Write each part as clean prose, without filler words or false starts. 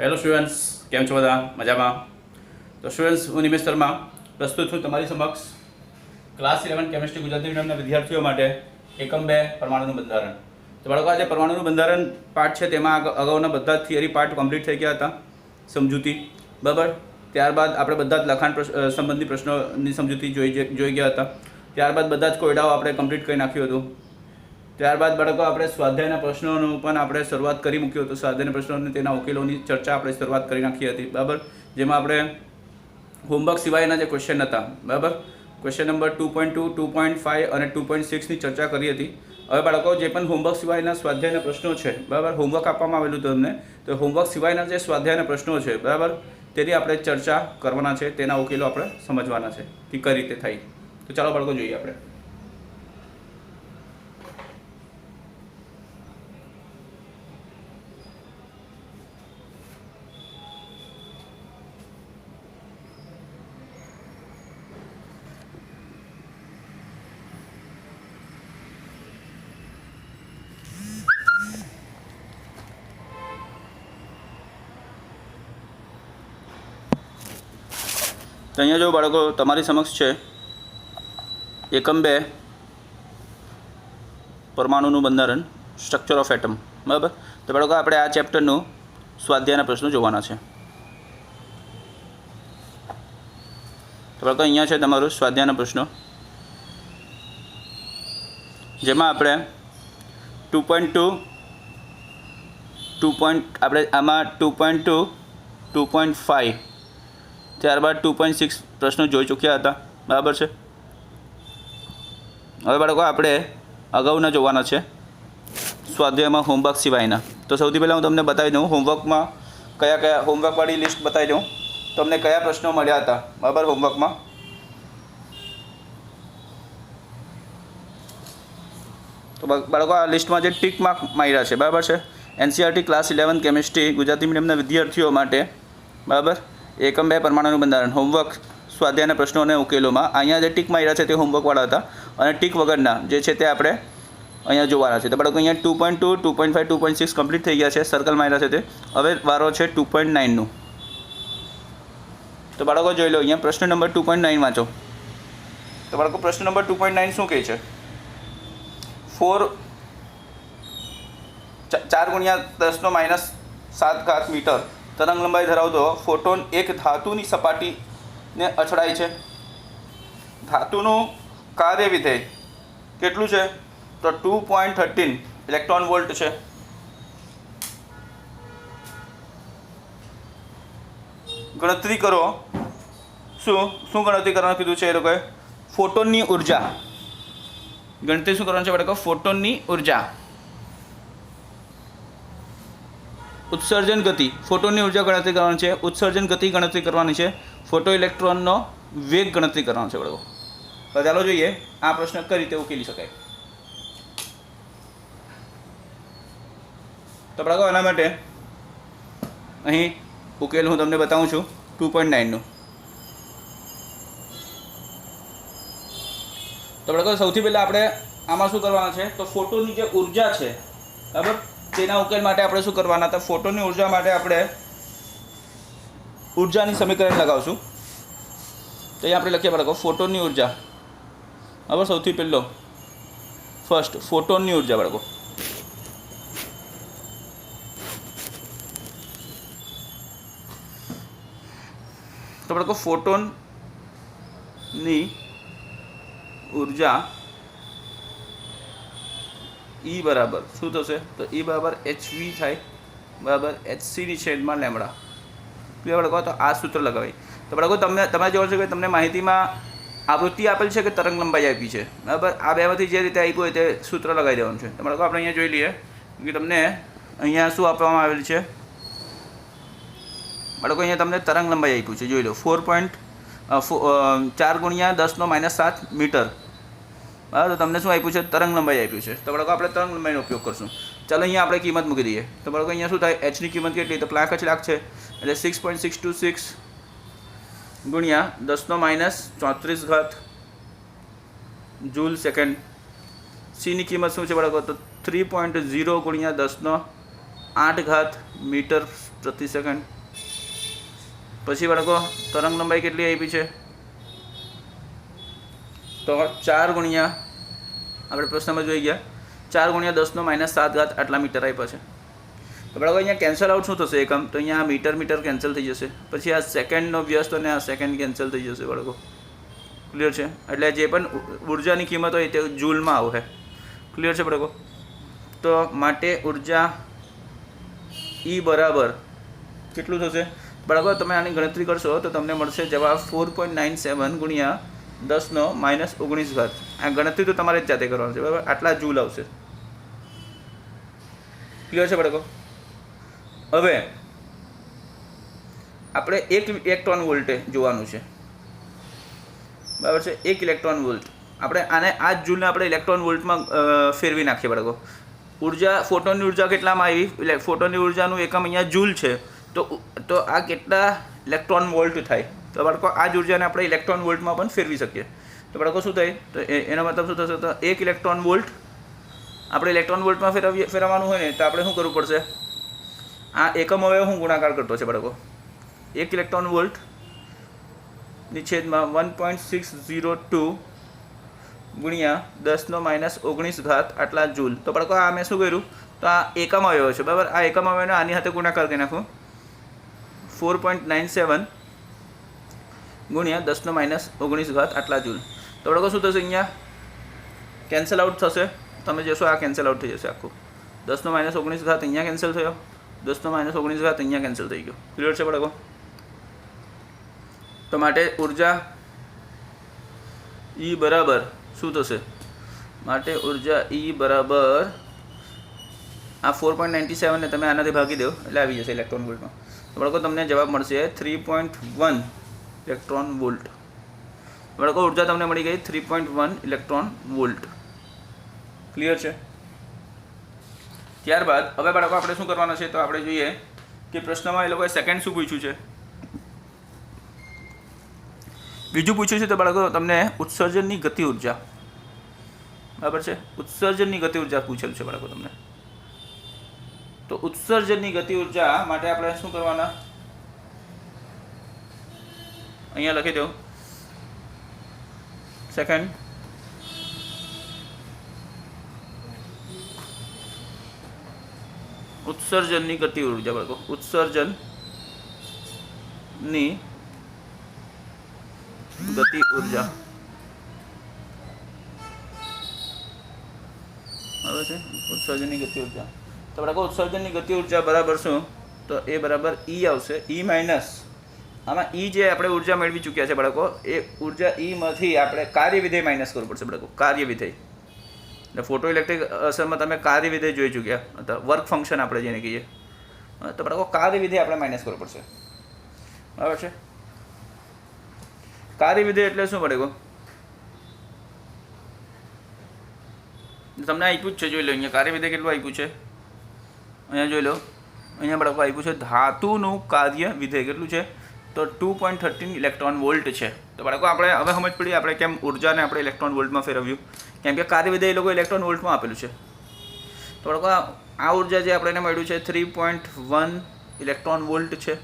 Hello students, કેમ છો બધા? મજામાં? તો સ્ટુડન્ટ્સ, હું નિમેશ શર્મા પ્રસ્તુત છું તમારી સમક્ષ ક્લાસ 11 કેમિસ્ટ્રી ગુજરાતી મીડિયમના વિદ્યાર્થીઓ માટે એકમ 2 પરમાણુનું બંધારણ. તો બાળકો, આજે પરમાણુનું બંધારણ પાઠ છે તેમાં અગાઉના બધા જ થિયરી પાર્ટ કમ્પ્લીટ થઈ ગયા હતા, સમજૂતી બરાબર. ત્યારબાદ આપણે બધા જ લખાણ સંબંધી પ્રશ્નોની સમજૂતી જોઈ ગયા હતા. ત્યારબાદ બધા જ કોયડાઓ આપણે કમ્પ્લીટ કરી નાખ્યું હતું. ત્યારબાદ બાળકો, આપણે સ્વાધ્યાયના પ્રશ્નોનું પણ આપણે શરૂઆત કરી મૂક્યું હતું. સ્વાધ્યાયના પ્રશ્નો અને તેના ઉકેલોની ચર્ચા આપણે શરૂઆત કરી નાખી હતી બરાબર, જેમાં આપણે હોમવર્ક સિવાયના જે ક્વેશ્ચન હતા બરાબર, ક્વેશ્ચન નંબર 2.2, 2.5 અને 2.6ની ચર્ચા કરી હતી. હવે બાળકો, જે પણ હોમવર્ક સિવાયના સ્વાધ્યાયના પ્રશ્નો છે બરાબર, હોમવર્ક આપવામાં આવેલું તમને, તો હોમવર્ક સિવાયના જે સ્વાધ્યાયના પ્રશ્નો છે બરાબર, તેની આપણે ચર્ચા કરવાના છે, તેના ઉકેલો આપણે સમજવાના છે કે કઈ રીતે થાય. તો ચાલો બાળકો, જોઈએ આપણે. તો અહીંયા જો બાળકો, તમારી સમક્ષ છે એકમ 2 પરમાણુનું બંધારણ, સ્ટ્રક્ચર ઓફ એટમ બરાબર. તો બાળકો, આપણે આ ચેપ્ટરનું સ્વાધ્યાયના પ્રશ્નો જોવાના છે. તો બાળકો, અહીંયા છે તમારું સ્વાધ્યાયના પ્રશ્નો, જેમાં આપણે 2.2 આપણે આમાં 2.2, 2.5 ત્યારબાદ 2.6 પ્રશ્નો જોઈ ચૂક્યા હતા બરાબર છે. હવે બાળકો, આપણે અગાઉના જોવાના છે સ્વાધ્યાયમાં હોમવર્ક સિવાયના. તો સૌથી પહેલાં હું તમને બતાવી દઉં હોમવર્કમાં કયા હોમવર્કવાળી લિસ્ટ બતાવી દઉં તમને, કયા પ્રશ્નો મળ્યા હતા બરાબર હોમવર્કમાં. તો બાળકો, આ લિસ્ટમાં જે ટીક માર્ક માર્યા છે બરાબર છે, એનસીઈઆરટી ક્લાસ 11 કેમિસ્ટ્રી ગુજરાતી મીડિયમના વિદ્યાર્થીઓ માટે બરાબર, એકમ 2 પરમાણુનું બંધારણ હોમવર્ક સ્વાધ્યાયના પ્રશ્નો અને ઉકેલોમાં અહીંયા જે ટીક માર્યા છે તે હોમવર્કવાળા હતા, અને ટીક વગરના જે છે તે આપણે અહીંયા જોવાના છે. તો બાળકો, અહીંયા 2.2, 2.5, 2.6 કમ્પ્લીટ થઈ ગયા છે, સર્કલ માર્યા છે તે. હવે વારો છે 2.9નું. તો બાળકો, જોઈ લો અહીંયા પ્રશ્ન નંબર 2.9 વાંચો. તો બાળકો, પ્રશ્ન નંબર 2.9 શું કહે છે? 4 × 10⁻7 મીટર તરંગ લંબાઈ ધરાવતો ફોટોન એક ધાતુની સપાટીને અથડાય છે. ધાતુનું કાર્ય વિધેય કેટલું છે? તો 2.13 ઇલેક્ટ્રોન વોલ્ટ છે. ગણતરી કરો. શું ગણતરી કરવાનું કીધું છે એ લોકોએ? ફોટોનની ઉર્જા. ગણતરી શું કરવાનું છે બાળકો? ફોટોનની ઉર્જા. ઉત્સર્જન ગતિ, ફોટોનની ઉર્જા ગણતરી કરવાની છે, ઉત્સર્જન ગતિ ગણતરી કરવાની છે, ફોટો ઇલેક્ટ્રોનનો વેગ ગણતરી કરવાનો છે બાળકો. તો ચાલો જોઈએ આ પ્રશ્ન કઈ રીતે ઉકેલી શકાય. તો બાળકો, એના માટે અહીં ઉકેલ હું તમને બતાવું છું 2.9નું. તો બાળકો, સૌથી પહેલાં આપણે આમાં શું કરવાના છે? તો ફોટોની જે ઉર્જા છે બરાબર, તેના ઉકેલ માટે આપણે શું કરવાના હતા? ફોટોનની ઉર્જા માટે આપણે ઉર્જાની સમીકરણ લગાવશું. તો અહીંયા આપણે લખીએ બાળકો, ફોટોનની ઉર્જા બરાબર. સૌથી પહેલો ફર્સ્ટ ફોટોનની ઉર્જા બાળકો. તો બાળકો, ફોટોનની ઉર્જા E બરાબર શું થશે? તો E બરાબર HV થાય બરાબર HCની છેદમાં લેમડા. ક્લિયર બાળકો? તો આ સૂત્ર લગાવી. તો બાળકો, તમે જોવો છો કે તમને માહિતીમાં આવૃત્તિ આપેલ છે કે તરંગ લંબાઈ આપી છે બરાબર. આ બેમાંથી જે રીતે આપ્યું હોય તે સૂત્ર લગાવી દેવાનું છે. તો બાળકો, આપણે અહીંયા જોઈ લઈએ કે તમને અહીંયા શું આપવામાં આવેલ છે બાળકો. અહીંયા તમને તરંગ લંબાઈ આપ્યું છે, જોઈ લો 4 × 10⁻7 મીટર બરાબર. તો તમને શું આપ્યું છે? તરંગ લંબાઈ આપ્યું છે. તો બાળકો, આપણે તરંગ લંબાઈનો ઉપયોગ કરશું. ચાલો અહીંયા આપણે કિંમત મૂકી દઈએ. તો બાળકો, અહીંયા શું થાય? એચની કિંમત કેટલી? તો પ્લાક જ લાખ છે એટલે 6.626 × 10⁻34 જૂલ સેકન્ડ. सीनी किंमत शू है बाळको तो 3.0 × 10⁸ मीटर પ્રતિ સેકન્ડ. પછી બાળકો તરંગ લંબાઈ કેટલી આપી છે? તો 4 ગુણ્યા આપણે પ્રશ્નમાં જોઈ ગયા 4 ગુણ્યા 10⁻⁷ આટલા મીટર આપ્યા છે. તો બાળકો અહીંયા કેન્સલ આઉટ શું થશે એકમ? તો અહીંયા મીટર મીટર કેન્સલ થઈ જશે. પછી આ સેકન્ડનો વ્યસ્ત અને આ સેકન્ડ કેન્સલ થઈ જશે બાળકો. ક્લિયર છે? એટલે જે પણ ઉર્જાની કિંમત હોય તે જૂલમાં આવશે. ક્લિયર છે બાળકો? તો માટે ઉર્જા E બરાબર કેટલું થશે બાળકો? તમે આની ગણતરી કરશો તો તમને મળશે જવાબ 4.97 ગુણ્યા 10⁻⁹. આ ગણતરી તો તમારે જ જાતે કરવાની છે બરાબર. આટલા જૂલ આવશે. ક્લિયર છે બાળકો? હવે આપણે 1 ઇલેક્ટ્રોન વોલ્ટે જોવાનું છે બરાબર છે. 1 ઇલેક્ટ્રોન વોલ્ટ આપણે આને આ જ જૂલને આપણે ઇલેક્ટ્રોન વોલ્ટમાં ફેરવી નાખીએ બાળકો. ઉર્જા ફોટોનની ઉર્જા કેટલામાં આવી? એટલે ફોટોનની ઉર્જાનું એકમ અહીંયા જૂલ છે. તો આ કેટલા ઇલેક્ટ્રોન વોલ્ટ થાય? તો બાળકો આ જ ઉર્જાને આપણે ઇલેક્ટ્રોન વોલ્ટમાં પણ ફેરવી શકીએ. તો બાળકો શું થાય? તો એનો મતલબ શું થશે? તો 1 ઇલેક્ટ્રોન વોલ્ટ આપણે ઇલેક્ટ્રોન વોલ્ટમાં ફેરવવાનું હોય ને તો આપણે શું કરવું પડશે? આ એકમ હવે હું ગુણાકાર કરતો છે બાળકો. 1 ઇલેક્ટ્રોન વોલ્ટ ની છેદમાં 1.602 ગુણ્યા 10⁻⁹ આટલા જૂલ. તો બાળકો આ મેં શું કર્યું? તો આ એકમ અવયવ છે બરાબર. આ એકમ અવયવને આની સાથે ગુણાકાર કરી નાખું. 4.97 ગુણ્યા 10⁻⁹ આટલા જૂલ. તો બાળકો શું થશે? અહીંયા કેન્સલ આઉટ થશે. તમે જોશો આ કેન્સલ આઉટ થઈ જશે આખું. 10⁻⁹ અહીંયા કેન્સલ થયો, 10⁻⁹ અહીંયા કેન્સલ થઈ ગયો. ક્લિયર છે બાળકો? તો માટે ઉર્જા E બરાબર શું થશે? માટે ઉર્જા E બરાબર આ 4.97 ને તમે આનાથી ભાગી દો એટલે આવી જશે ઇલેક્ટ્રોન વોલ્ટમાં. તો બાળકો તમને જવાબ મળશે 3.1 ઇલેક્ટ્રોન વોલ્ટ. બાળકો ઉર્જા તમને મળી ગઈ 3.1 ઇલેક્ટ્રોન વોલ્ટ. ક્લિયર છે? ત્યારબાદ હવે બાળકો આપણે શું કરવાના છે? તો આપણે જોઈએ કે પ્રશ્નમાં એ લોકોએ સેકન્ડ શું પૂછ્યું છે. બીજું પૂછ્યું છે તો બાળકો તમને ઉત્સર્જનની ગતિ ઉર્જા બરાબર છે. ઉત્સર્જનની ગતિ ઉર્જા પૂછેલું છે બાળકો તમને. તો ઉત્સર્જનની ગતિ ઉર્જા માટે આપણે શું કરવાના? અહીંયા લખી દો સેકન્ડ. ઉત્સર્જનની ગતિ ઉર્જા બાળકો. ઉત્સર્જનની ગતિ ઉર્જા બરાબર છે. ઉત્સર્જનની ગતિ ઉર્જા. તો બાળકો ઉત્સર્જનની ગતિ ઉર્જા બરાબર શું? તો એ બરાબર E આવશે. E માઇનસ આમાં E જે આપણે ઉર્જા મેળવી ચૂક્યા છે બાળકો એ ઉર્જા E માંથી આપણે કાર્ય વિધેય માઇનસ કરવું પડશે બાળકો. કાર્ય વિધેય એટલે ફોટો ઇલેક્ટ્રિક અસરમાં તમે કાર્ય વિધેય જોઈ ચૂક્યા અથવા વર્ક ફંક્શન આપણે જેને કહીએ. તો બાળકો કાર્ય વિધેય આપણે માઇનસ કરવું પડશે બરાબર છે. કાર્ય વિધેય એટલે શું બાળકો? તમને આપ્યું જ છે જોઈ લો. અહીંયા કાર્ય વિધેય કેટલું આપ્યું છે? અહીંયા જોઈ લો. અહીંયા બાળકો આપ્યું છે ધાતુનું કાર્ય વિધેય કેટલું છે? તો 2.13 ઇલેક્ટ્રોન વોલ્ટ છે. તો બાળકો આપણે હવે સમજ પડી આપણે કેમ ઉર્જાને આપણે ઇલેક્ટ્રોન વોલ્ટમાં ફેરવ્યું. કેમ કે કાર્ય વિધેય એ લોકો ઇલેક્ટ્રોન વોલ્ટમાં આપેલું છે. તો બાળકો આ ઉર્જા જે આપણે એને મળ્યું છે 3.1 ઇલેક્ટ્રોન વોલ્ટ છે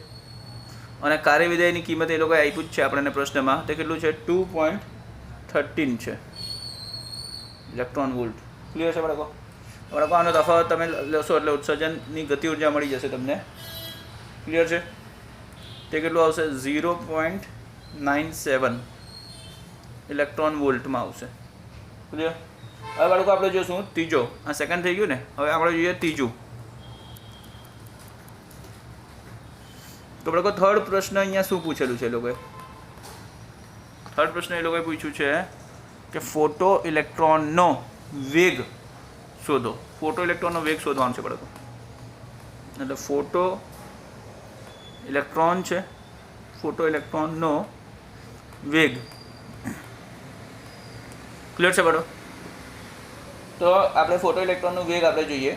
અને કાર્ય વિધેયની કિંમત એ લોકોએ આપ્યું જ છે આપણને પ્રશ્નમાં. તે કેટલું છે? 2.13 છે ઇલેક્ટ્રોન વોલ્ટ. ક્લિયર છે બાળકો? બાળકો આનો તફાવત તમે લેશો એટલે ઉત્સર્જનની ગતિ ઉર્જા મળી જશે તમને. ક્લિયર છે? તે કેટલું આવશે? 0.97 ઇલેક્ટ્રોન વોલ્ટમાં આવશે. ક્લિયર? હવે બાળકો આપણે જોઈશું ત્રીજો. આ સેકન્ડ થઈ ગયું ને. હવે આપણે જોઈએ ત્રીજું. તો બાળકો થર્ડ પ્રશ્ન અહીંયા શું પૂછેલું છે એ લોકોએ? થર્ડ પ્રશ્ન એ લોકોએ પૂછ્યું છે કે ફોટો ઇલેક્ટ્રોનનો વેગ શોધો. ફોટો ઇલેક્ટ્રોનનો વેગ શોધવાનો છે બાળકો. એટલે ફોટો ઇલેક્ટ્રોન છે. ફોટો ઇલેક્ટ્રોનનો વેગ. ક્લિયર છે બાળકો? તો આપણે ફોટો ઇલેક્ટ્રોનનો વેગ આપણે જોઈએ.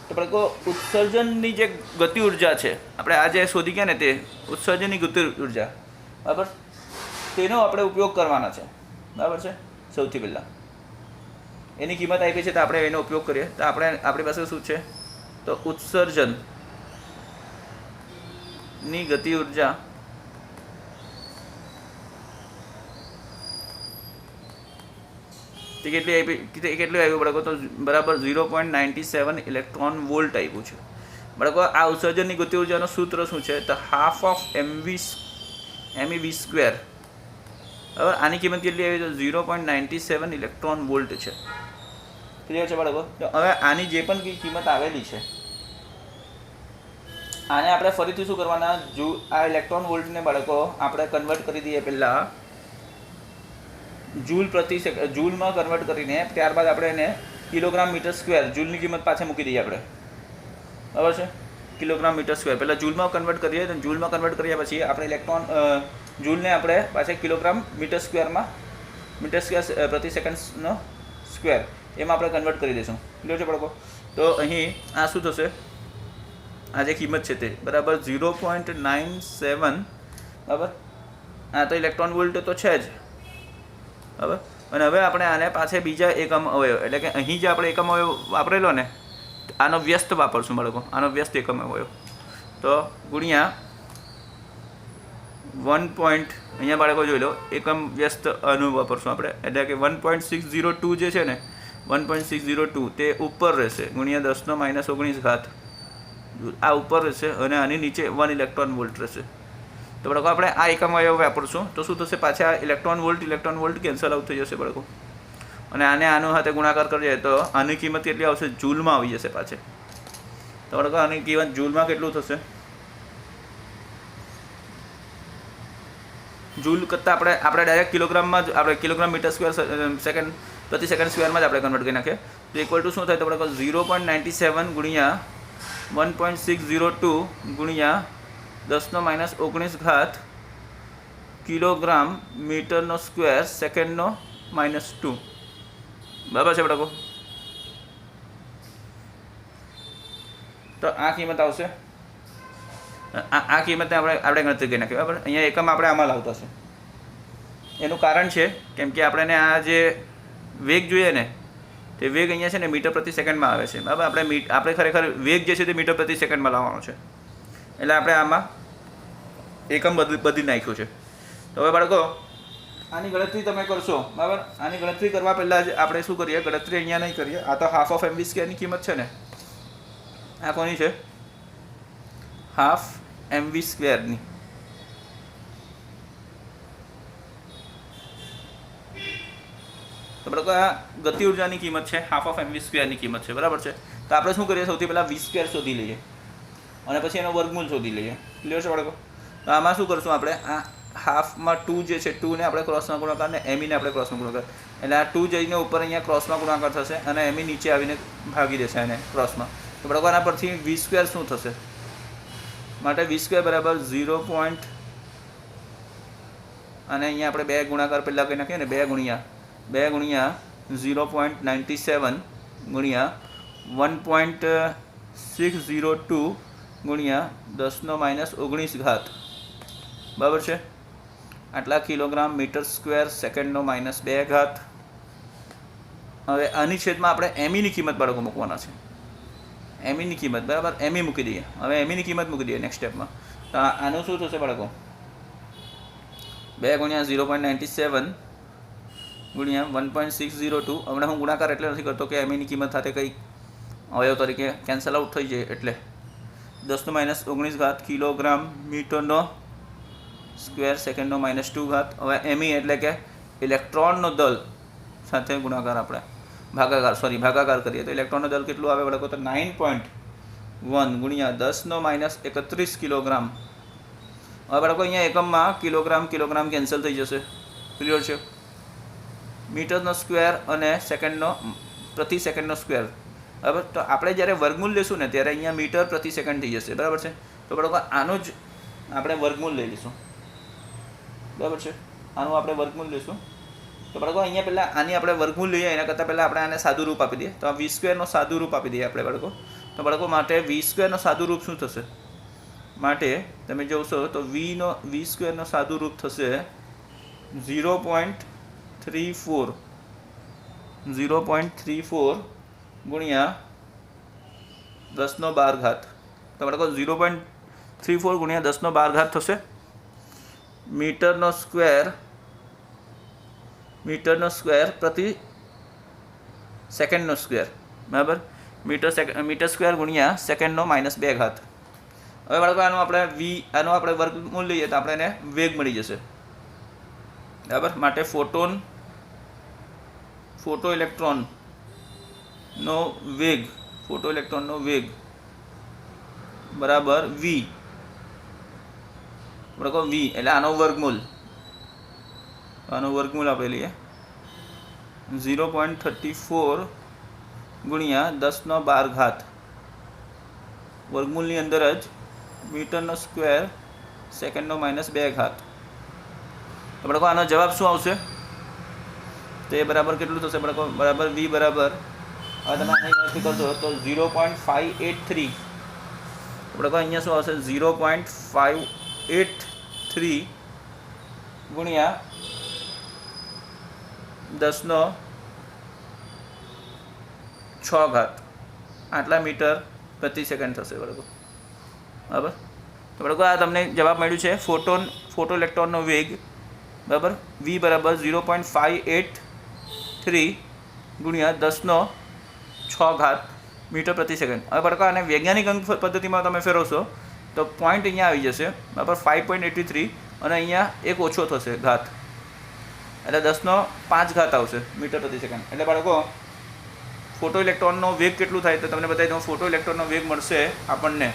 તો બાળકો ઉત્સર્જનની જે ગતિ ઉર્જા છે આપણે આ જે શોધી ગયા ને તે ઉત્સર્જનની ગતિ ઉર્જા બરાબર તેનો આપણે ઉપયોગ કરવાના છે બરાબર છે. સૌથી પહેલાં એની કિંમત આપી છે તો આપણે એનો ઉપયોગ કરીએ. તો આપણી પાસે શું છે? તો ઉત્સર્જન ની ગતિ ઉર્જા તે કેટલું આવ્યું બરાબર? તો બરાબર 0.97 ઇલેક્ટ્રોન વોલ્ટ આવ્યું છે બરાબર. આ ઉત્સર્જનની ગતિ ઉર્જાનું સૂત્ર શું છે? તો હાફ ઓફ MEV સ્ક્વેર. બરાબર, આની કિંમત કેટલી આવી? તો 0.97 ઇલેક્ટ્રોન વોલ્ટ છે. ક્લિયર છે બાળકો? તો હવે આની જે પણ કિંમત આવેલી છે આને આપણે ફરીથી શું કરવાના? આ ઇલેક્ટ્રોન વોલ્ટને બાળકો આપણે કન્વર્ટ કરી દઈએ પહેલાં જૂલમાં કન્વર્ટ કરીને ત્યારબાદ આપણે એને કિલોગ્રામ મીટર સ્ક્વેર, જૂલની કિંમત પાછળ મૂકી દઈએ આપણે. બરાબર છે? કિલોગ્રામ મીટર સ્ક્વેર પહેલાં જૂલમાં કન્વર્ટ કરીએ, તો જૂલમાં કન્વર્ટ કર્યા પછી આપણે જૂલને આપણે પાછા કિલોગ્રામ મીટર સ્ક્વેર પ્રતિ સેકન્ડનો સ્ક્વેર એમાં આપણે કન્વર્ટ કરી દઈશું. ક્લિયર છે બાળકો? તો અહીં આ શું થશે? આ જે કિંમત છે તે બરાબર 0.97. બરાબર, આ તો ઇલેક્ટ્રોન વોલ્ટ તો છે જ. બરાબર, અને હવે આપણે આને પાછળ બીજા એકમ અવયવ એટલે કે અહીં જે આપણે એકમ અવયવ વાપરેલો ને આનો વ્યસ્ત વાપરશું બાળકો. આનો વ્યસ્ત એકમ અવયવ તો ગુણ્યા 1. અહીંયા બાળકો જોઈ લો, એકમ વ્યસ્ત આનું વાપરશું આપણે એટલે કે 1.602 જે છે ને 1.602 તે ઉપર રહેશે ગુણ્યા 10⁻19 ઘાત. આ ઉપર રહેશે અને આની નીચે 1 ઇલેક્ટ્રોન વોલ્ટ રહેશે. તો બાળકો આપણે આ એકમ અવયવ વાપરશું તો શું થશે? પાછા ઇલેક્ટ્રોન વોલ્ટ કેન્સલ આઉટ થઈ જશે બાળકો. અને આનું સાથે ગુણાકાર કરીએ તો આની કિંમત કેટલી આવશે? જૂલમાં આવી જશે પાછળ. તો બાળકો આની કિંમત જૂલમાં કેટલું થશે? જૂલ કરતાં આપણે ડાયરેક્ટ કિલોગ્રામમાં જ આપણે કિલોગ્રામ મીટર સ્ક્વેર પ્રતિ સેકન્ડ સ્ક્વેરમાં જ આપણે કન્વર્ટ કરી નાખીએ. તો ઇક્વલ ટુ શું થાય? તો બાળકો 0.97 ગુણ્યા 1.602 ગુણ્યા 10⁻19 ઘાત કિલોગ્રામ મીટરનો સ્ક્વેર સેકન્ડનો -2. બરાબર છે બાળકો? તો આ કિંમત આવશે. આ કિંમતને આપણે ગણતરી કરી નાખીએ. બરાબર, અહીંયા એકમ આપણે આમાં લાવતા છે. એનું કારણ છે કેમ કે આપણે આ જે વેગ જોઈએ ને તે વેગ અહીંયા છે ને મીટર પ્રતિ સેકન્ડમાં આવે છે. બરાબર, આપણે ખરેખર વેગ જે છે તે મીટર પ્રતિ સેકન્ડમાં લાવવાનો છે એટલે આપણે આમાં એકમ બદલી નાખ્યું છે. તો હવે બાળકો આની ગણતરી તમે કરશો. બરાબર, આની ગણતરી કરવા પહેલાં જ આપણે શું કરીએ? ગણતરી અહીંયા નહીં કરીએ. આ તો હાફ ઓફ MV સ્ક્વેરની કિંમત છે ને, આ કોની છે? Half MV સ્ક્વેરની. તો બાળકો આ ગતિ ઉર્જાની કિંમત છે, હાફ ઓફ MV સ્ક્વેરની કિંમત છે. બરાબર છે? તો આપણે શું કરીએ? સૌથી પહેલાં V સ્ક્વેર શોધી લઈએ અને પછી એનો વર્ગમૂળ શોધી લઈએ. ક્લિયર છે બાળકો? તો આમાં શું કરશું આપણે? આ હાફમાં 2 જે છે 2ને આપણે ક્રોસમાં ગુણાકાર ને MEને આપણે ક્રોસમાં ગુણાકાર એટલે આ 2 જઈને ઉપર અહીંયા ક્રોસમાં ગુણાકાર થશે અને ME નીચે આવીને ભાગી દેશે એને ક્રોસમાં. તો બાળકો આના પરથી V સ્ક્વેર શું થશે? માટે V સ્ક્વેર બરાબર 0. અને અહીંયા આપણે 2 ગુણાકાર પહેલાં કરી નાખીએ ને 2 ગુણ્યા 0.97 ગુણ્યા 1.602 ગુણ્યા 10⁻19 ઘાત. બરાબર છે? આટલા કિલોગ્રામ મીટર સ્ક્વેર સેકન્ડનો -2 ઘાત. હવે આની છેદમાં આપણે MEની કિંમત બાળકો મૂકવાના છે. MEની કિંમત બરાબર ME મૂકી દઈએ. હવે MEની કિંમત મૂકી દઈએ નેક્સ્ટ સ્ટેપમાં. તો આનું શું થશે બાળકો? 2 ગુણ્યા 0.97 ગુણ્યા 1.602. હમણાં હું ગુણાકાર એટલે નથી કરતો કે MEની કિંમત સાથે કંઈક અવયવ તરીકે કેન્સલ આઉટ થઈ જાય એટલે 10⁻19 ઘાત કિલોગ્રામ મીટરનો સ્ક્વેર સેકન્ડનો -2 ઘાત. હવે ME એટલે કે ઇલેક્ટ્રોનનો દળ સાથે ગુણાકાર આપણે ભાગાકાર કરીએ તો ઇલેક્ટ્રોનનો દળ કેટલું આવે બાળકો? તો 9.1 ગુણ્યા 10⁻31 કિલોગ્રામ. હવે બાળકો અહીંયા એકમમાં કિલોગ્રામ કેન્સલ થઈ જશે. ક્લિયર છે? મીટરનો સ્ક્વેર અને પ્રતિ સેકન્ડનો સ્ક્વેર. બરાબર, તો આપણે જ્યારે વર્ગમૂળ લેશું ને ત્યારે અહીંયા મીટર પ્રતિ સેકન્ડ થઈ જશે. બરાબર છે? તો બાળકો આનું જ આપણે વર્ગમૂળ લઈ લઈશું. બરાબર છે? આનું આપણે વર્ગમૂળ લઈશું. તો બાળકો અહીંયા પહેલાં આની આપણે વર્ગમૂળ લઈએ એના કરતાં પહેલાં આપણે આને સાદું રૂપ આપી દઈએ. તો આ V સ્ક્વેરનો સાદું રૂપ આપી દઈએ આપણે બાળકો. તો બાળકો માટે V સ્ક્વેરનો સાદું રૂપ શું થશે? માટે તમે જોશો તો V સ્ક્વેરનો સાદું રૂપ થશે 0.34 ગુણ્યા 10⁻12 ઘાત. તો બાળકો 34 ગુણ્યા 10^12 થશે મીટરનો સ્ક્વેર પ્રતિ સેકન્ડનો સ્ક્વેર બરાબર મીટર સ્ક્વેર ગુણ્યા સેકન્ડનો -2 ઘાત. હવે બાળકો આનું આપણે વર્ગમૂળ લઈએ તો આપણે એને વેગ મળી જશે બરાબર. માટે ફોટો ઇલેક્ટ્રોનનો વેગ બરાબર v એટલે આનો વર્ગમૂળ આપણે લઈએ 0.34 ગુણ્યા 10^12 ઘાત વર્ગમૂળની અંદર જ મીટરનો સ્ક્વેર સેકન્ડનો -2 ઘાત. તો બાળકો આનો જવાબ શું આવશે તો એ બરાબર કેટલું થશે બાળકો બરાબર v બરાબર હવે તમે આની ગણતરી કરશો તો 0.583 બાળકો અહીંયા શું આવશે 0.583 ગુણ્યા 10^6 ઘાત આટલા મીટર પ્રતિ સેકન્ડ થશે બાળકો બરાબર. તો બાળકો આ તમને જવાબ મળ્યું છે ફોટો ઇલેક્ટ્રોનનો વેગ બરાબર v બરાબર 0.583 ગુણ્યા 10^6 ઘાત મીટર પ્રતિ સેકન્ડ. હવે બાળકો આને વૈજ્ઞાનિક અંક પદ્ધતિમાં તમે ફેરવશો તો પોઈન્ટ અહીંયા આવી જશે બરાબર 5.83 અને અહીંયા એક ઓછો થશે ઘાત એટલે 10^5 ઘાત આવશે મીટર પ્રતિ સેકન્ડ. એટલે બાળકો ફોટો ઇલેક્ટ્રોનનો વેગ કેટલું થાય તો તમને બતાવી દઉં. ફોટો ઇલેક્ટ્રોનનો વેગ મળશે આપણને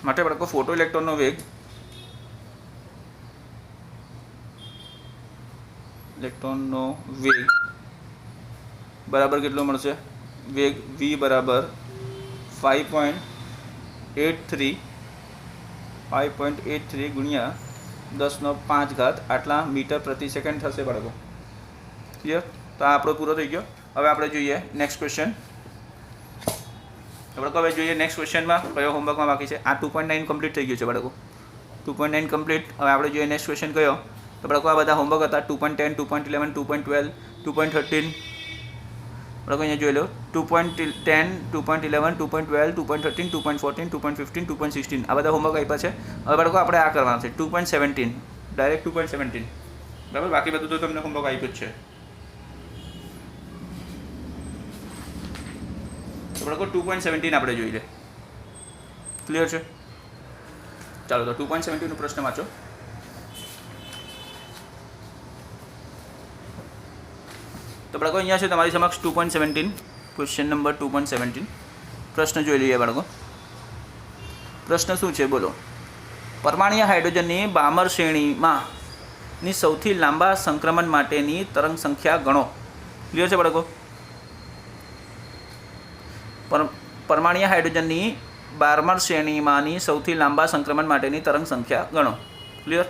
માટે બાળકો ફોટો ઇલેક્ટ્રોનનો વેગ બરાબર કેટલો મળશે વેગ v બરાબર 5.83 ગુણ્યા 10^5 ઘાત આટલા મીટર પ્રતિ સેકન્ડ થશે બાળકો. ક્લિયર? તો આ આપણો પૂરો થઈ ગયો. હવે આપણે જોઈએ નેક્સ્ટ ક્વેશ્ચન. બાળકો હવે જોઈએ નેક્સ્ટ ક્વેશ્ચનમાં કયો હોમવર્કમાં બાકી છે. આ 2.9 કમ્પ્લીટ થઈ ગયું છે બાળકો 2.9 કમ્પ્લીટ. હવે આપણે જોઈએ નેક્સ્ટ ક્વેશ્ચન કયો તો બાળકો આ બધા હોમવર્ક હતા 2.10 2.11 2.12 2.13 બાળકો અહીંયા જોઈ લો 2.10 2.11 2.12 2.13 2.14 2.15 2.16 આ બધા હોમવર્ક આપ્યા છે. હવે બાળકો આપણે આ કરવાના છે 2.17 ડાયરેક્ટ 2.17 બરાબર. બાકી બધું તો તમને હોમવર્ક આપ્યું જ છે. તો બાળકો 2.17 આપણે જોઈ લે. ક્લિયર છે? ચાલો તો 2.17 નો પ્રશ્ન વાંચો. તો બાળકો અહીંયા છે તમારી સમક્ષ 2.17 ક્વેશ્ચન નંબર 2.17 પ્રશ્ન જોઈ લઈએ બાળકો. પ્રશ્ન શું છે બોલો. પરમાણ્વીય હાઇડ્રોજનની બામર શ્રેણીમાંની સૌથી લાંબા સંક્રમણ માટેની તરંગ સંખ્યા ગણો. ક્લિયર છે બાળકો? પરમાણ્વીય હાઇડ્રોજનની બામર શ્રેણીમાંની સૌથી લાંબા સંક્રમણ માટેની તરંગ સંખ્યા ગણો. ક્લિયર?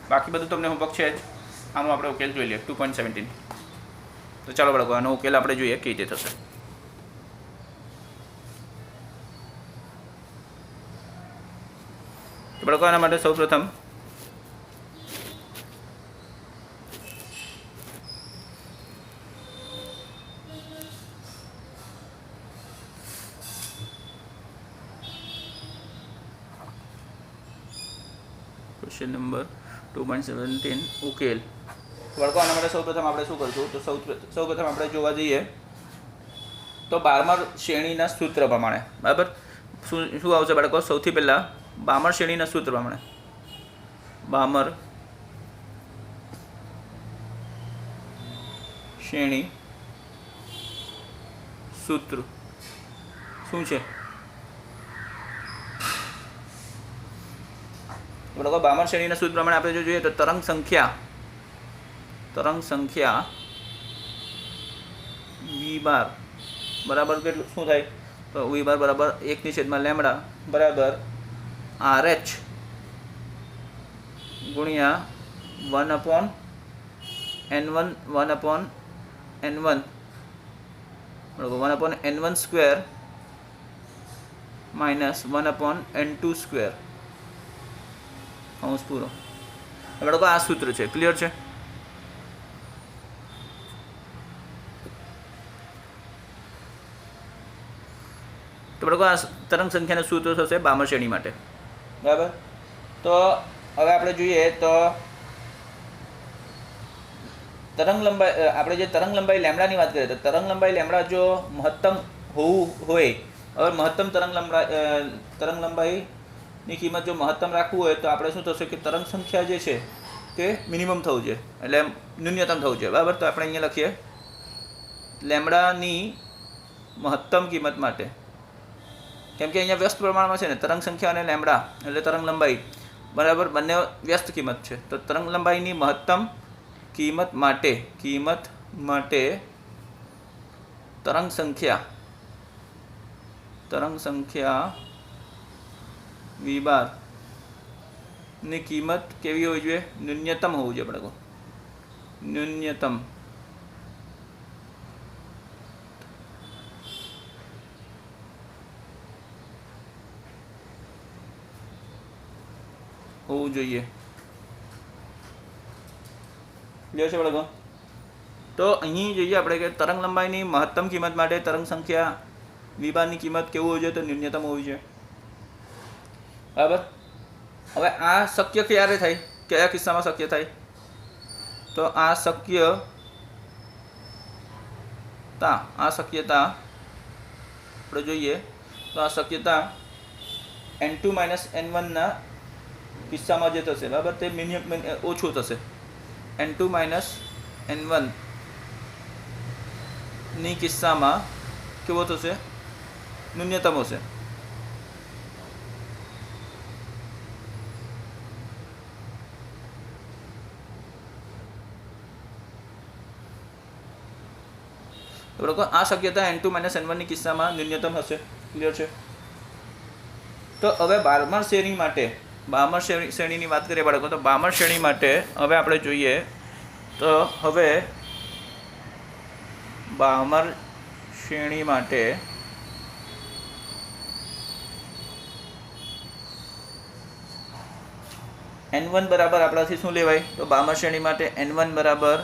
બાકી બધું તમને હોમવર્ક છે જ. આનો આપણે ઉકેલ જોઈ લઈએ 2.17. તો ચાલો બાળકો આનો ઉકેલ આપણે જોઈએ કઈ રીતે થશે. તો બાળકો આના માટે સૌપ્રથમ ક્વેશ્ચન નંબર 2.17 ઉકેલ. બાળકો આના માટે સૌપ્રથમ આપણે શું કરશું તો સૌપ્રથમ આપણે જોવા જઈએ તો બામર શ્રેણીના સૂત્ર પ્રમાણે બરાબર શું આવશે બાળકો. સૌથી પહેલાં બામર શ્રેણીના સૂત્ર પ્રમાણે બામર શ્રેણી સૂત્ર શું છે બાળકો. બામર શ્રેણીના સૂત્ર પ્રમાણે આપણે જો જોઈએ તો તરંગ સંખ્યા વી બાર બરાબર કેટલું શું થાય તો વી બાર બરાબર 1/λ બરાબર RH ગુણ્યા 1/n1 1/n1 બરાબર 1/n1 square minus 1/n2 square કૌંસ પૂરો બાળકો આ સૂત્ર છે, ક્લિયર છે? તો બાળકો આ તરંગ સંખ્યાનું સૂત્ર થશે બામર શ્રેણી માટે, બરાબર. તો હવે આપણે જોઈએ તો તરંગ લંબાઈ, આપણે જે તરંગ લંબાઈ લેમડાની વાત કરીએ તો તરંગ લંબાઈ લેમડા જો મહત્તમ હોવું હોય, હવે મહત્તમ તરંગ લંબાઈની કિંમત જો મહત્તમ રાખવું હોય તો આપણે શું થશે કે તરંગ સંખ્યા જે છે તે મિનિમમ થવું જોઈએ, એટલે ન્યૂનતમ થવું જોઈએ, બરાબર. તો આપણે અહીંયા લખીએ લેમડાની મહત્તમ કિંમત માટે, કેમ કે અહીંયા વ્યસ્ત પ્રમાણમાં છે ને તરંગ સંખ્યા અને લેમડા એટલે તરંગ લંબાઈ, બરાબર, બંને વ્યસ્ત કિંમત છે. તો તરંગ લંબાઈની મહત્તમ કિંમત માટે તરંગ સંખ્યા વિભાર ની કિંમત કેવી હોવી જોઈએ? ન્યૂનતમ હોવું જોઈએ બાળકો, ન્યૂનતમ. હોવું જોઈએ, ક્લિયર છે બાળકો? તો અહીં જોઈએ આપણે કે તરંગ લંબાઈની મહત્તમ કિંમત માટે તરંગ સંખ્યા વિભારની કિંમત કેવું હોવી જોઈએ? તો ન્યૂનતમ હોવી જોઈએ, બરાબર. હવે આ શક્ય ક્યારે થાય? કયા કિસ્સામાં શક્ય થાય? તો આ શક્યતા આપણે જોઈએ તો આ શક્યતા n2 - n1 ના કિસ્સામાં જે થશે, બરાબર, તે ઓછું થશે. n2 - n1 ની કિસ્સામાં કેવો થશે? ન્યૂનતમ હશે. બરાબર, આ શક્યતા n2 - n1 ની કિસ્સામાં ન્યૂનતમ હશે, ક્લિયર છે? તો હવે બામર શ્રેણીની વાત કરીએ બાળકો, તો બામર શ્રેણી માટે હવે આપણે જોઈએ તો હવે બામર શ્રેણી માટે n1 બરાબર આપણાથી શું લેવાય? તો બામર શ્રેણી માટે n1 બરાબર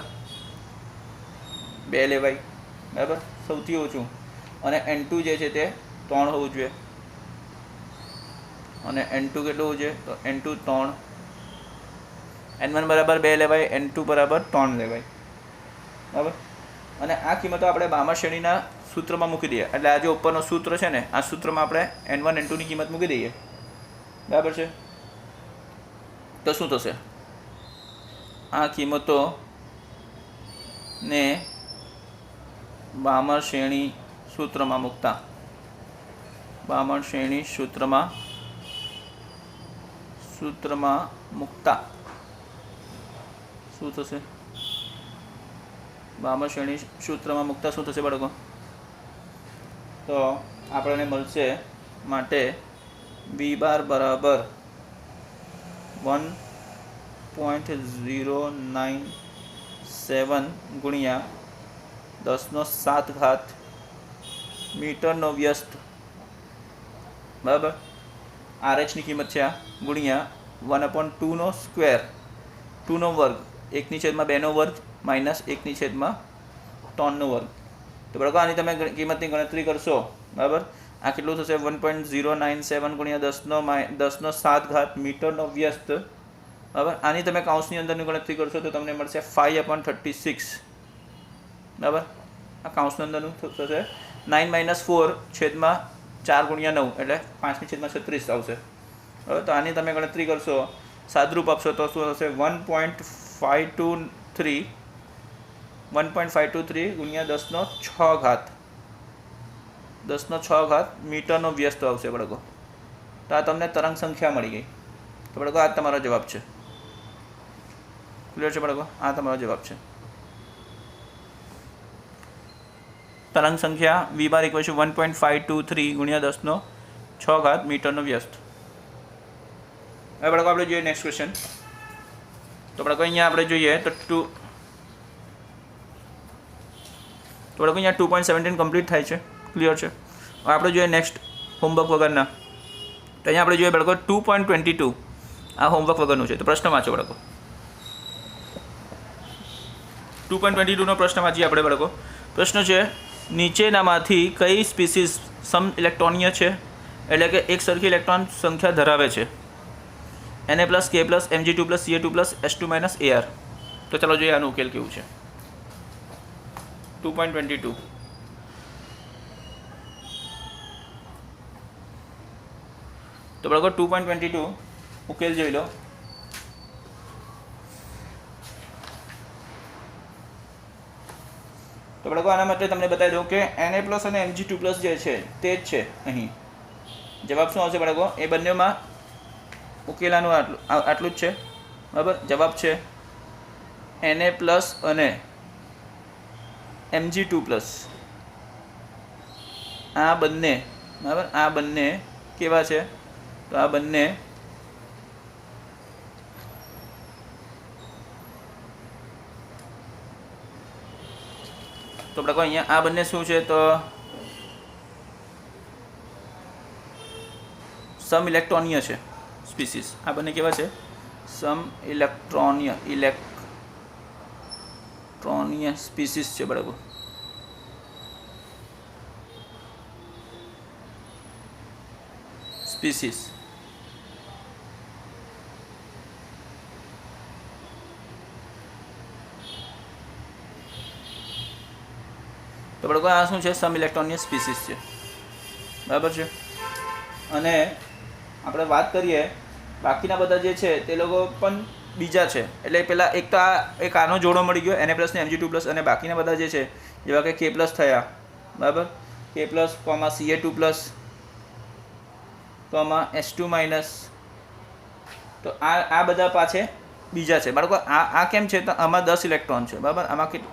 2 લેવાય, બરાબર, સૌથી ઓછું. અને n2 જે છે તે 3 હોવું જોઈએ. અને n2 કેટલું હોવું જોઈએ? તો n2 3. n1 બરાબર 2 લેવાય, n2 બરાબર 3 લેવાય, બરાબર. અને આ કિંમતો આપણે બામર શ્રેણીના સૂત્રમાં મૂકી દઈએ, એટલે આ જે ઉપરનો સૂત્ર છે ને આ સૂત્રમાં આપણે n1 n2 ની કિંમત મૂકી દઈએ, બરાબર છે. તો શું થશે? આ કિંમતોને બામર શ્રેણી સૂત્રમાં મૂકતા શું થશે? બામર શ્રેણી સૂત્રમાં મૂકતા શું થશે બાળકો? તો આપણને મળશે માટે v બાર બરાબર 1.097 ગુણ્યા 10⁷ મીટરનો વ્યસ્ત, બરાબર, RH ની કિંમત છે આ, ગુણ્યા 1/2 નો સ્ક્વેર, 2 નો વર્ગ, 1/2 નો વર્ગ માઇનસ 1/3 નો વર્ગ. તો બરાબર, આની તમે કિંમતની ગણતરી કરશો, બરાબર, આ કેટલું થશે? 1.097 ગુણ્યા 10⁷ મીટરનો વ્યસ્ત, બરાબર. આની તમે કાઉન્સની અંદરની ગણતરી કરશો તો તમને મળશે 5/36, બરાબર. આ કાઉન્સની અંદરનું થશે 9 - 4 છેદમાં 4 ગુણ્યા 9 એટલે 5/36 આવશે, બરાબર. તો આની તમે ગણતરી કરશો, સાદરૂપ આપશો તો શું થશે? 1.523 ગુણ્યા 10⁶ મીટરનો વ્યસ્ત આવશે બાળકો. તો આ તમને તરંગ સંખ્યા મળી ગઈ. તો બાળકો આ તમારો જવાબ છે, ક્લિયર છે બાળકો? આ તમારો જવાબ છે. તરંગ સંખ્યા v બાર = 1.523 ગુણ્યા 10⁶ મીટરનો વ્યસ્ત. હવે બાળકો આપણે જોઈએ નેક્સ્ટ ક્વેશ્ચન. તો બાળકો અહીંયા આપણે જોઈએ તો બાળકો અહીંયા 2.17 કમ્પ્લીટ થાય છે, ક્લિયર છે? હવે આપણે જોઈએ નેક્સ્ટ હોમવર્ક વગરના. તો અહીંયા આપણે જોઈએ બાળકો 2.22, આ હોમવર્ક વગરનું છે. તો પ્રશ્ન વાંચો બાળકો. 2.22 પ્રશ્ન વાંચીએ આપણે બાળકો. પ્રશ્ન છે નીચેનામાંથી કઈ સ્પીસીસ સમ ઇલેક્ટ્રોનીય છે, એટલે કે એક સરખી ઇલેક્ટ્રોન સંખ્યા ધરાવે છે? Na પ્લસ કે plus Mg2 plus Ca2 plus S2 minus Ar. તો ચાલો જોઈએ આનો ઉકેલ કેવું છે. 2.22 તો બાળકો 2.22 ઉકેલ જોઈ લો. તો બાળકો આના માટે તમને બતાવી દઉં કે Na પ્લસ અને Mg2 પ્લસ જે છે તે જ છે. અહીં જવાબ શું આવશે બાળકો? એ બંનેમાં ઉકેલાનું આટલું જ છે. બરાબર, જવાબ છે Na પ્લસ અને Mg2 પ્લસ. આ બંને બરાબર, આ બંને કેવા છે? તો આ બંને તો બાળકો અહીંયા આ બંને શું છે? તો સમ ઇલેક્ટ્રોનીય છે સ્પીસીસ. આ બંને કેવા છે? સમ ઇલેક્ટ્રોનીય સ્પીસીસ છે બાળકો. સ્પીસીસ તો બાળકો આ શું છે? સમ ઇલેક્ટ્રોનીય સ્પીસીસ છે. બરાબર છે. અને આપણે વાત કરીએ બાકીના બધા જે છે તે લોકો પણ બીજા છે. એટલે પહેલાં એક તો આ એક આનો જોડો મળી ગયો Na પ્લસ ને Mg2 પ્લસ, અને બાકીના બધા જે છે જેવા કે K પ્લસ થયા, બરાબર, K plus comma Ca2 plus comma S2 minus. તો આ બધા પાછે બીજા છે બાળકો. આ કેમ છે? તો આમાં 10 ઇલેક્ટ્રોન છે. બરાબર,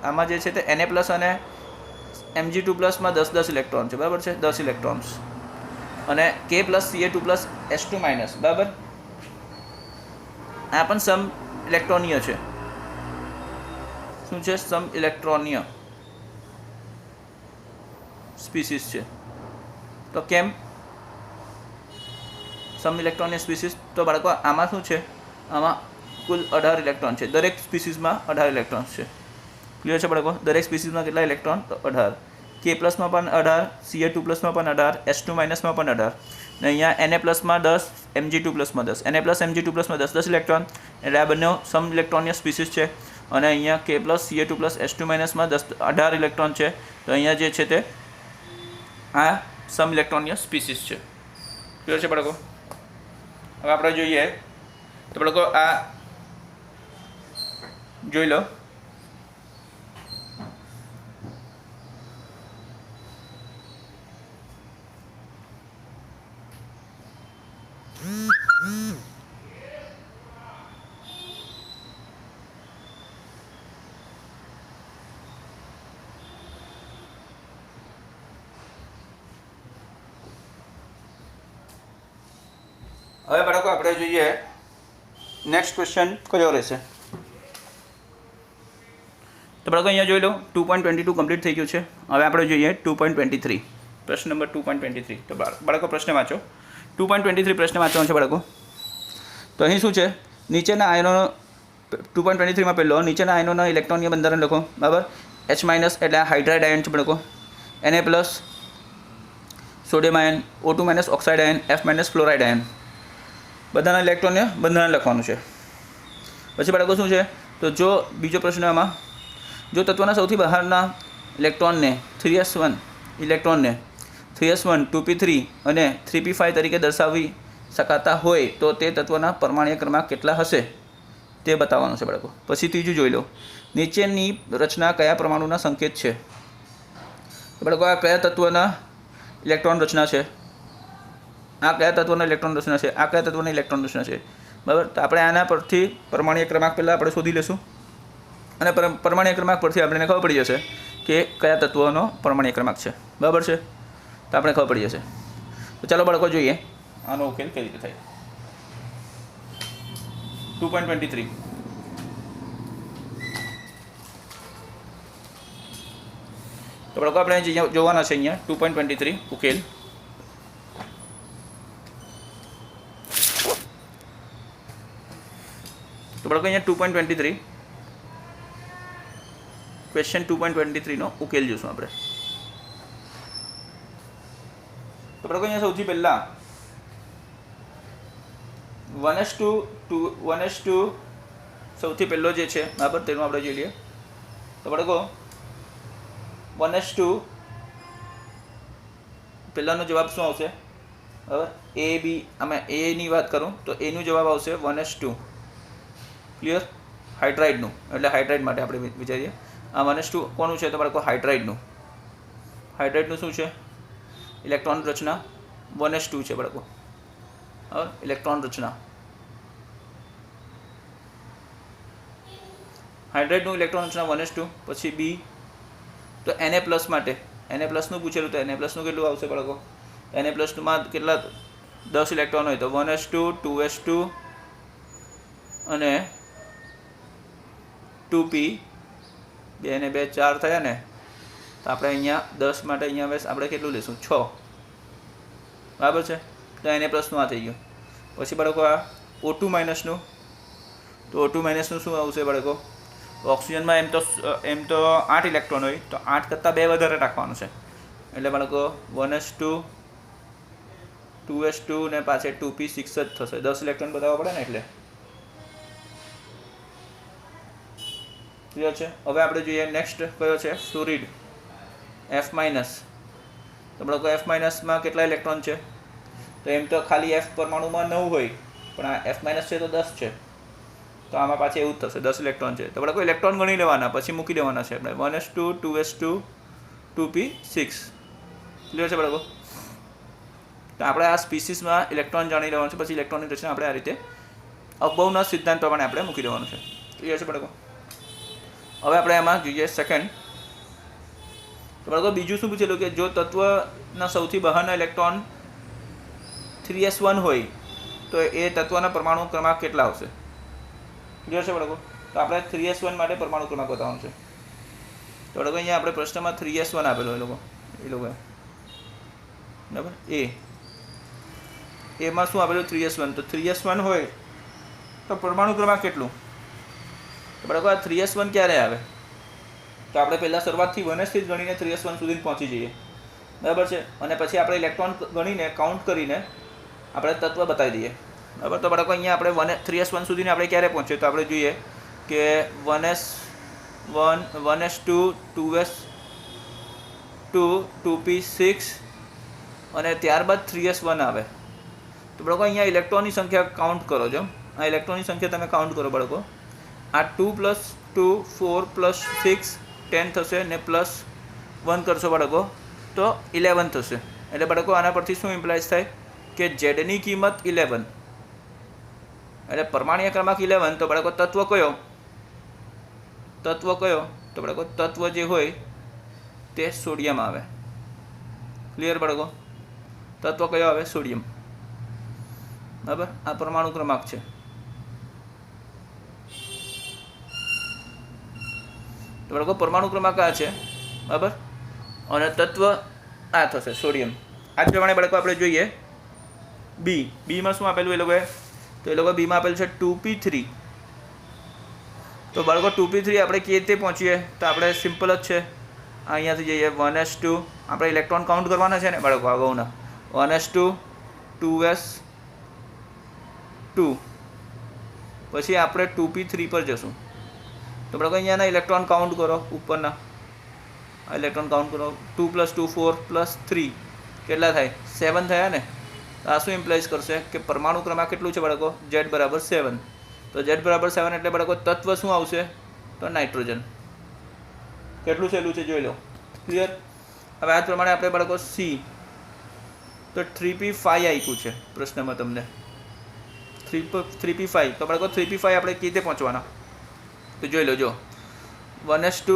આમાં જે છે તે Na પ્લસ અને Mg2 પ્લસમાં 10 ઇલેક્ટ્રોન છે. બરાબર છે, 10 ઇલેક્ટ્રોન્સ. અને K plus Ca2 plus S2 minus. બરાબર, આ પણ સમ ઇલેક્ટ્રોનીય છે. શું છે? સમ ઇલેક્ટ્રોનીય સ્પીસીસ છે. તો કેમ સમ ઇલેક્ટ્રોનીય સ્પીસીસ? તો બાળકો આમાં શું છે? આમાં કુલ 18 ઇલેક્ટ્રોન છે. દરેક સ્પીસીસમાં 18 ઇલેક્ટ્રોન્સ છે. ક્લિયર છે બાળકો? દરેક સ્પીસીસમાં કેટલા ઇલેક્ટ્રોન? તો 18. K પ્લસમાં પણ 18, Ca2 પ્લસમાં પણ 18, S2 માઇનસમાં પણ 18. ને અહીંયા Na પ્લસમાં 10, Mg2 પ્લસમાં 10. Na plus Mg2 પ્લસમાં 10 electron. એટલે આ બંને સમ ઇલેક્ટ્રોનીય સ્પીસીસ છે. અને અહીંયા K plus Ca2 plus S2 માઇનસમાં 18 electron છે. તો અહીંયા જે છે તે આ સમ ઇલેક્ટ્રોનીય સ્પીસીસ છે. ક્લિયર છે બાળકો? હવે આપણે જોઈએ તો બાળકો આ જોઈ લો. હવે બાળકો આપણે જોઈએ નેક્સ્ટ ક્વેશ્ચન કયો રહેશે. તો બાળકો અહીંયા જોઈ લો 2.22 કમ્પ્લીટ થઈ ગયું છે. હવે આપણે જોઈએ 2.23 પ્રશ્ન નંબર 2.23. તો બાળકો પ્રશ્ન વાંચો. 2.23 પ્રશ્ન વાંચવાનો છે બાળકો. તો અહીં શું છે? નીચેના આયનો 2.23માં પહેલો નીચેના આયનોના ઇલેક્ટ્રોનીય બંધારણ લખો. બરાબર, H માઇનસ એટલે હાઇડ્રાઇડ આયન છે બાળકો. Na plus sodium ion, O2 minus oxide ion, F minus fluoride ion. બધાના ઇલેક્ટ્રોનને બંધારણ લખવાનું છે. પછી બાળકો શું છે? તો જો બીજો પ્રશ્ન આમાં જો તત્વના સૌથી બહારના ઇલેક્ટ્રોનને 3s1 ઇલેક્ટ્રોનને 3s1 2p3 અને 3p5 તરીકે દર્શાવી શકાતા હોય તો તે તત્વના પરમાણ્વીય ક્રમાંક કેટલા હશે તે બતાવવાનું છે બાળકો. પછી ત્રીજું જોઈ લો. નીચેની રચના કયા પરમાણુના સંકેત છે? બાળકો આ કયા તત્વના ઇલેક્ટ્રોન રચના છે? આ કયા તત્વના ઇલેક્ટ્રોન રચના છે? આ કયા તત્વની ઇલેક્ટ્રોન રચના છે? બરાબર, તો આપણે આના પરથી પરમાણ્વીય ક્રમાંક પહેલાં આપણે શોધી લઈશું. અને પરમાણ્વીય ક્રમાંક પરથી આપણને ખબર પડી જશે કે કયા તત્વનો પરમાણ્વીય ક્રમાંક છે. બરાબર છે, તો આપણે ખબર પડી જશે. તો ચાલો બાળકો જોઈએ આનો ઉકેલ કઈ રીતે થાય. 2.23 તો બાળકો આપણે જોવાના છે અહીંયા 2.23 ઉકેલ. તો બાળકો અહીંયા 2.23 ક્વેશ્ચન 2.23 ઉકેલ જોશું આપણે. તો આપણે અહીંયા સૌથી પહેલાં 1:2 સૌથી પહેલો જે છે બરાબર તેનું આપણે જોઈ લઈએ. તો બાળકો 1:2 પહેલાંનો જવાબ શું આવશે બરાબર? એ બી આમાં એની વાત કરું તો એનું જવાબ આવશે 1:2. ક્લિયર? હાઇડ્રાઇડનું, એટલે હાઇડ્રાઇડ માટે આપણે વિચારીએ. આ 1:2 કોનું છે તો બાળકો? હાઇડ્રાઇડનું. હાઇડ્રાઇડનું શું છે? ઇલેક્ટ્રોન રચના 1:2 છે બાળકો. બરાબર? ઇલેક્ટ્રોન રચના હાઇડ્રાઇડનું ઇલેક્ટ્રોન રચના 1:2. પછી બી તો Na+ માટે Na+નું પૂછેલું તો Na+નું કેટલું આવશે બાળકો? Na+માં કેટલા 10 ઇલેક્ટ્રોન હોય તો 1:2, 2:2 અને 2p 2 ને 2 4 થયા ને, તો આપણે અહીંયા 10 માટે અહીંયા હવે આપણે કેટલું લઈશું? 6. બરાબર છે? તો Na+નું આ થઈ ગયું. પછી બાળકો આ O2- નું, તો O2- નું શું આવશે બાળકો? ઓક્સિજનમાં એમ તો 8 ઇલેક્ટ્રોન હોય તો 8 કરતાં 2 વધારે રાખવાનું છે, એટલે બાળકો 1:2, 2:2 ને પાછળ 2p6 જ થશે. 10 ઇલેક્ટ્રોન બતાવવા પડે ને એટલે. ક્લિયર છે? હવે આપણે જોઈએ નેક્સ્ટ કયો છે? Fluoride F-. તો બાળકો F-માં કેટલા ઇલેક્ટ્રોન છે? તો એમ તો ખાલી F પરમાણુમાં 9 હોય, પણ આ F- છે તો 10 છે, તો આમાં પાછી એવું જ થશે. 10 ઇલેક્ટ્રોન છે તો બાળકો ઇલેક્ટ્રોન ગણી લેવાના, પછી મૂકી દેવાના છે આપણે 1:2, 2:2, 2p6. ક્લિયર છે બાળકો? તો આપણે આ સ્પીસીસમાં ઇલેક્ટ્રોન જાણી લેવાનું છે, પછી ઇલેક્ટ્રોનની રચના આપણે આ રીતે અગાઉના સિદ્ધાંત પ્રમાણે આપણે મૂકી દેવાનું છે. ક્લિયર છે બાળકો? હવે આપણે એમાં જોઈએ સેકન્ડ. તો બાળકો બીજું શું પૂછેલું કે જો તત્વના સૌથી બહારના ઇલેક્ટ્રોન 3s1 હોય તો એ તત્વના પરમાણુ ક્રમાંક કેટલા આવશે? ક્લિયર છે બાળકો? તો આપણે 3s1 માટે પરમાણુ ક્રમાંક બતાવવાનું છે. તો બાળકો અહીંયા આપણે પ્રશ્નમાં 3s1 આપેલો એ લોકોએ બરાબર. એમાં શું આપેલું? 3s1. તો 3s1 હોય તો પરમાણુ ક્રમાંક કેટલું? તો બાળકો આ 3s1 ક્યારે આવે? તો આપણે પહેલાં શરૂઆતથી 1s થી જ ગણીને 3s1 સુધી પહોંચી જઈએ. બરાબર છે? અને પછી આપણે ઇલેક્ટ્રોન ગણીને કાઉન્ટ કરીને આપણે તત્વ બતાવી દઈએ. બરાબર? તો બાળકો અહીંયા આપણે 3s1 સુધીને આપણે ક્યારે પહોંચીએ? તો આપણે જોઈએ કે 1s1, 1:2, 2s2, 2p6 અને ત્યારબાદ 3s1 આવે. તો બાળકો અહીંયા ઇલેક્ટ્રોનની સંખ્યા કાઉન્ટ કરો. જો આ ઇલેક્ટ્રોનની સંખ્યા તમે કાઉન્ટ કરો બાળકો. આ 2 + 2 4 + 6 10 થશે ને +1 કરશો બાળકો તો 11 થશે. એટલે બાળકો આના પરથી શું ઇમ્પ્લાઇઝ થાય કે ઝેડની કિંમત 11, એટલે પરમાણ્વીય ક્રમાંક 11. તો બાળકો તત્વ કયો? તો બાળકો તત્વ જે હોય તે સોડિયમ આવે. ક્લિયર બાળકો? તત્વ કયો આવે? સોડિયમ. બરાબર? આ પરમાણુ ક્રમાંક છે. તો બાળકો પરમાણુ ક્રમાંક આ છે. બરાબર? અને તત્વ આ થશે સોડિયમ. આ જ પ્રમાણે બાળકો આપણે જોઈએ બીમાં શું આપેલું એ લોકોએ? તો એ લોકો બીમાં આપેલું છે 2p3. તો બાળકો 2p3 આપણે કેવી રીતે પહોંચીએ? તો આપણે સિમ્પલ જ છે. અહીંયાથી જઈએ 1s2, આપણે ઇલેક્ટ્રોન કાઉન્ટ કરવાના છે ને બાળકો અગાઉના. 1s2, 2s2, પછી આપણે 2p3 પર જશું. તો બાળકો અહીંયાના ઇલેક્ટ્રોન કાઉન્ટ કરો, ઉપરના આ ઇલેક્ટ્રોન કાઉન્ટ કરો. 2 + 2 4 + 3 કેટલા થાય? 7 થયા ને. તો આ શું ઇમ્પ્લાઇઝ કરશે કે પરમાણુ ક્રમાંક કેટલું છે બાળકો? Z = 7. તો Z = 7 એટલે બાળકો તત્વ શું આવશે? તો નાઇટ્રોજન. કેટલું સહેલું છે જોઈ લો. ક્લિયર? હવે આ પ્રમાણે આપણે બાળકો સી તો 3p5 આપ્યું છે પ્રશ્નમાં તમને. 3p5. તો બાળકો 3p5 આપણે કેવી રીતે પહોંચવાના? તો જોઈ લો. જો 1s2,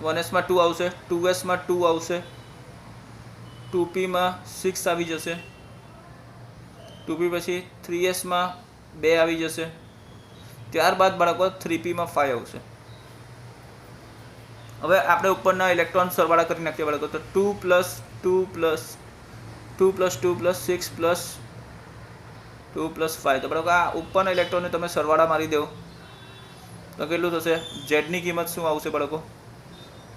1sમાં 2 આવશે, 2sમાં 2 આવશે, 2pમાં 6 આવી જશે, 2p પછી 3sમાં 2 આવી જશે, ત્યારબાદ બાળકો 3pમાં 5 આવશે. હવે આપણે ઉપરના ઇલેક્ટ્રોન સરવાળા કરી નાખીએ બાળકો. તો 2 + 2 + 2 + 2 + 6 + 2 + 5. તો બાળકો આ ઉપરના ઇલેક્ટ્રોનને તમે સરવાળા મારી દો. તો કેટલું થશે? ઝેડની કિંમત શું આવશે બાળકો?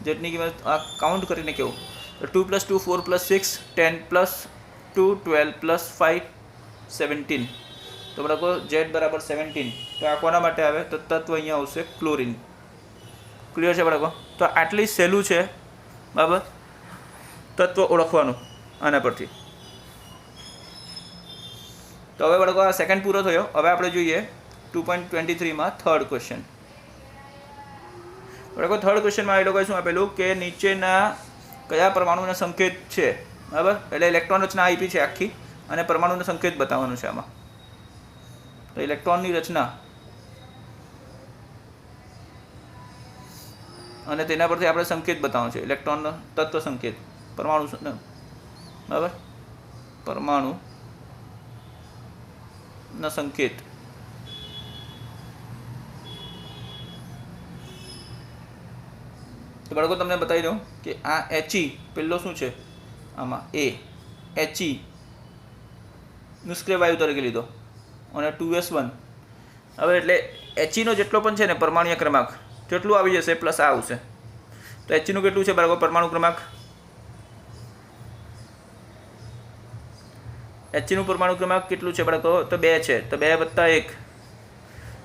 ઝેડની કિંમત આ કાઉન્ટ કરીને કેવું? તો 2 + 2 4 + 6 10 + 2 12 + 5 17. તો બાળકો ઝેડ બરાબર 17. તો આ કોના માટે આવે? તો તત્વ અહીંયા આવશે ક્લોરિન. ક્લિયર છે બાળકો? તો આટલી સહેલું છે બરાબર તત્વ ઓળખવાનું આના પરથી. તો હવે બાળકો આ સેકન્ડ પૂરો થયો. હવે આપણે જોઈએ 2.23માં થર્ડ ક્વેશ્ચન. બાળકો થર્ડ ક્વેશ્ચનમાં એ લોકોએ શું આપેલું કે નીચેના કયા પરમાણુના સંકેત છે બરાબર, એટલે ઇલેક્ટ્રોન રચના આપી છે આખી અને પરમાણુના સંકેત બતાવવાનું છે આમાં. તો ઇલેક્ટ્રોનની રચના અને તેના પરથી આપણે સંકેત બતાવવાનો છે. ઇલેક્ટ્રોનનો તત્વ સંકેત પરમાણુ બરાબર, પરમાણુના સંકેત. તો બાળકો તમને બતાવી દઉં કે આ He પહેલો શું છે આમાં એ He નિષ્ક્રિય વાયુ તરીકે લીધો અને 2s1. હવે એટલે Heનો જેટલો પણ છે ને પરમાણુય ક્રમાંક તેટલું આવી જશે પ્લસ આ આવશે. તો Heનું કેટલું છે બાળકો પરમાણુ ક્રમાંક? Heનું પરમાણુ ક્રમાંક કેટલું છે બાળકો? તો 2 છે. તો 2 + 1.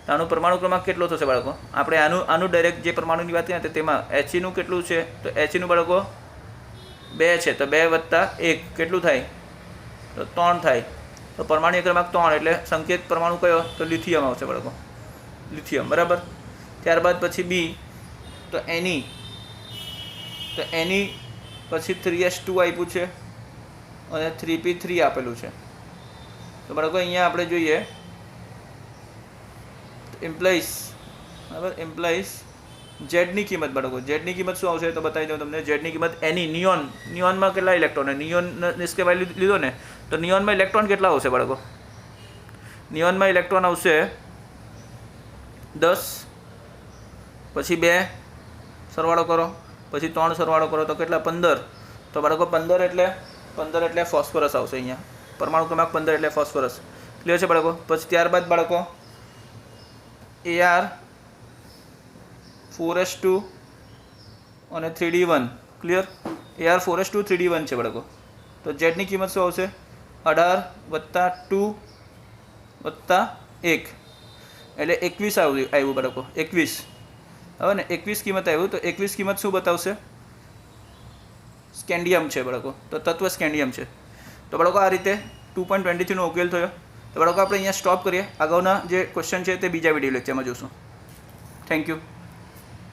આનું પરમાણુ ક્રમાંક કેટલો થશે બાળકો? આપણે આનું ડાયરેક્ટ જે પરમાણુની વાત કરીએ તેમાં Heનું કેટલું છે? તો Heનું બાળકો 2 છે. તો 2 + 1 કેટલું થાય? તો 3 થાય. તો પરમાણુ ક્રમાંક 3 એટલે સંકેત પરમાણુ કયો? તો લિથિયમ આવશે બાળકો, લિથિયમ બરાબર. ત્યારબાદ પછી બી તો એની, તો એની પછી 3s2 આપ્યું છે અને 3p3 આપેલું છે. તો બાળકો અહીંયા આપણે જોઈએ એમ્પ્લાઇઝ બરાબર, એમ્પ્લાઇઝ ઝેડની કિંમત બાળકો. ઝેડની કિંમત શું આવશે? તો બતાવી દઉં તમને. ઝેડની કિંમત એની નિયોનમાં કેટલા ઇલેક્ટ્રોન? નિયોન નિષ્ક્રિય વાયુ લીધો ને તો નિયોનમાં ઇલેક્ટ્રોન કેટલા આવશે બાળકો? નિયોનમાં ઇલેક્ટ્રોન આવશે 10, પછી 2 સરવાળો કરો, પછી 3 સરવાળો કરો તો કેટલા? 15. તો બાળકો 15 એટલે ફોસ્ફરસ આવશે અહીંયા. પરમાણુ ક્રમાંક 15 એટલે ફોસ્ફરસ. ક્લિયર છે બાળકો? પછી ત્યારબાદ બાળકો Ar 4s2 અને 3d1. Clear? Ar 4s2 3d1 છે બાળકો. તો ઝેડની કિંમત શું આવશે? 18 + 2 + 1 એટલે 21 આવ્યું બાળકો, 21. હવે ને 21 કિંમત આવ્યું તો 21 કિંમત શું બતાવશે? સ્કેન્ડિયમ છે બાળકો. તો તત્વ સ્કેન્ડિયમ છે. તો બાળકો આ રીતે 2.23નો ઉકેલ થયો. તો બાળકો આપણે અહીંયા સ્ટોપ કરીએ. આગળના જે ક્વેશ્ચન છે તે બીજા વિડીયો લેક્ચરમાં જોઈશું. Thank you.